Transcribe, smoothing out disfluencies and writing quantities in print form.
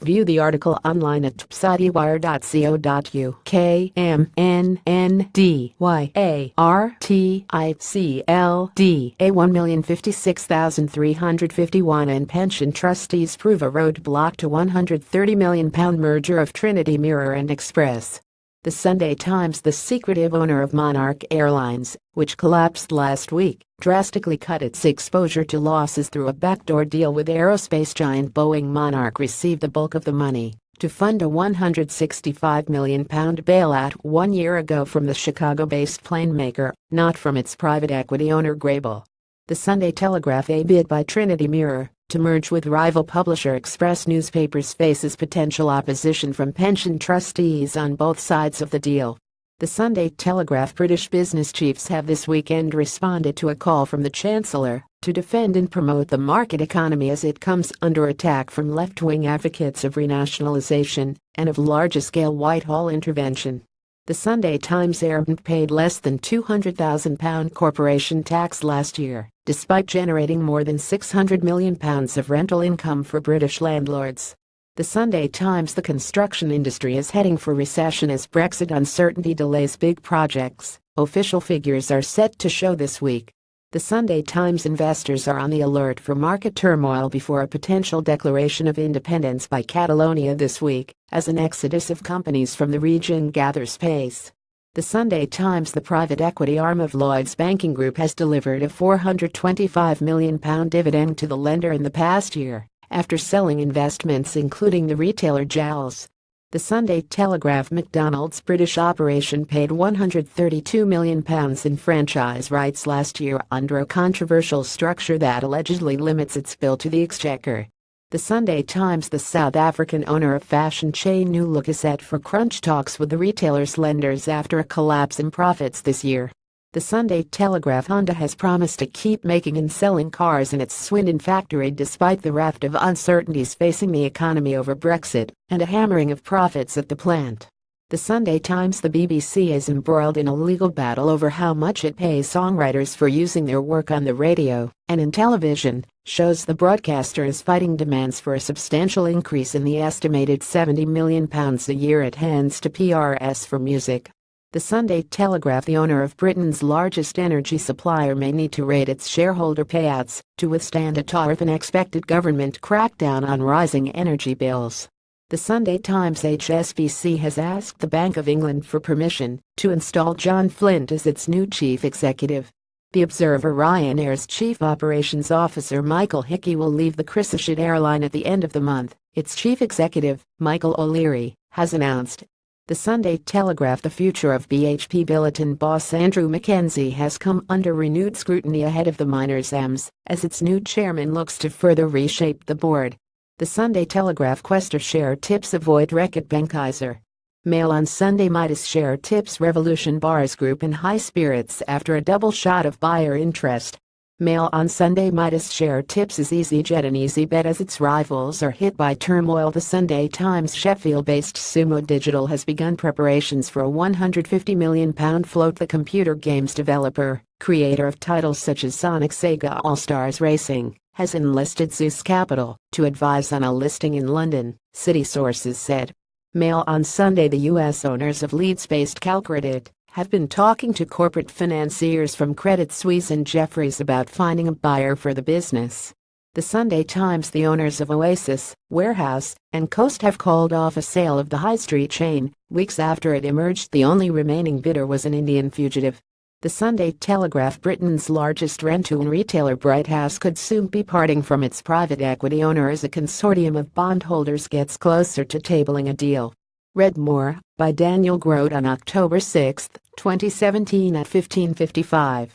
View the article online at topsidewire.co.uk. MNNDYARTICLD A 1,056,351 and pension trustees prove a roadblock to £130 million merger of Trinity Mirror and Express. The Sunday Times. The secretive owner of Monarch Airlines, which collapsed last week, drastically cut its exposure to losses through a backdoor deal with aerospace giant Boeing. Monarch received the bulk of the money to fund a £165 million bailout 1 year ago from the Chicago-based plane maker, not from its private equity owner Grable. The Sunday Telegraph. A bid by Trinity Mirror to merge with rival publisher Express Newspapers faces potential opposition from pension trustees on both sides of the deal. The Sunday Telegraph. British business chiefs have this weekend responded to a call from the Chancellor to defend and promote the market economy as it comes under attack from left-wing advocates of renationalisation and of large-scale Whitehall intervention. The Sunday Times. Airbnb paid less than £200,000 corporation tax last year, despite generating more than £600 million of rental income for British landlords. The Sunday Times. The construction industry is heading for recession as Brexit uncertainty delays big projects, official figures are set to show this week. The Sunday Times. Investors are on the alert for market turmoil before a potential declaration of independence by Catalonia this week, as an exodus of companies from the region gathers pace. The Sunday Times. The private equity arm of Lloyds Banking Group has delivered a £425 million dividend to the lender in the past year, after selling investments including the retailer Jowls. The Sunday Telegraph. McDonald's British operation paid £132 million in franchise rights last year under a controversial structure that allegedly limits its bill to the exchequer. The Sunday Times. The South African owner of fashion chain New Look is set for crunch talks with the retailer's lenders after a collapse in profits this year. The Sunday Telegraph. Honda has promised to keep making and selling cars in its Swindon factory despite the raft of uncertainties facing the economy over Brexit and a hammering of profits at the plant. The Sunday Times. The BBC is embroiled in a legal battle over how much it pays songwriters for using their work on the radio and in television shows. The broadcaster is fighting demands for a substantial increase in the estimated £70 million a year it hands to PRS for music. The Sunday Telegraph. The owner of Britain's largest energy supplier may need to raise its shareholder payouts to withstand a tougher-than-expected government crackdown on rising energy bills. The Sunday Times. HSBC has asked the Bank of England for permission to install John Flint as its new chief executive. The Observer. Ryanair's chief operations officer Michael Hickey will leave the Crissachiid airline at the end of the month, its chief executive, Michael O'Leary, has announced. The Sunday Telegraph. The future of BHP Billiton boss Andrew Mackenzie has come under renewed scrutiny ahead of the miners' EMS, as its new chairman looks to further reshape the board. The Sunday Telegraph. Questor share tips avoid Reckitt Benckiser. Mail on Sunday. Midas share tips Revolution Bars Group in high spirits after a double shot of buyer interest. Mail on Sunday. Midas share tips is EasyJet and EasyBet as its rivals are hit by turmoil. The Sunday Times. Sheffield-based Sumo Digital has begun preparations for a £150 million float. The computer games developer, creator of titles such as Sonic Sega All-Stars Racing, has enlisted Zeus Capital to advise on a listing in London, city sources said. Mail on Sunday. The U.S. owners of Leeds-based CalCredit have been talking to corporate financiers from Credit Suisse and Jefferies about finding a buyer for the business. The Sunday Times. The owners of Oasis, Warehouse, and Coast have called off a sale of the high street chain, weeks after it emerged the only remaining bidder was an Indian fugitive. The Sunday Telegraph. Britain's largest rent-to-own retailer Bright House could soon be parting from its private equity owner as a consortium of bondholders gets closer to tabling a deal. Read more by Daniel Grote on October 6, 2017 at 15:55.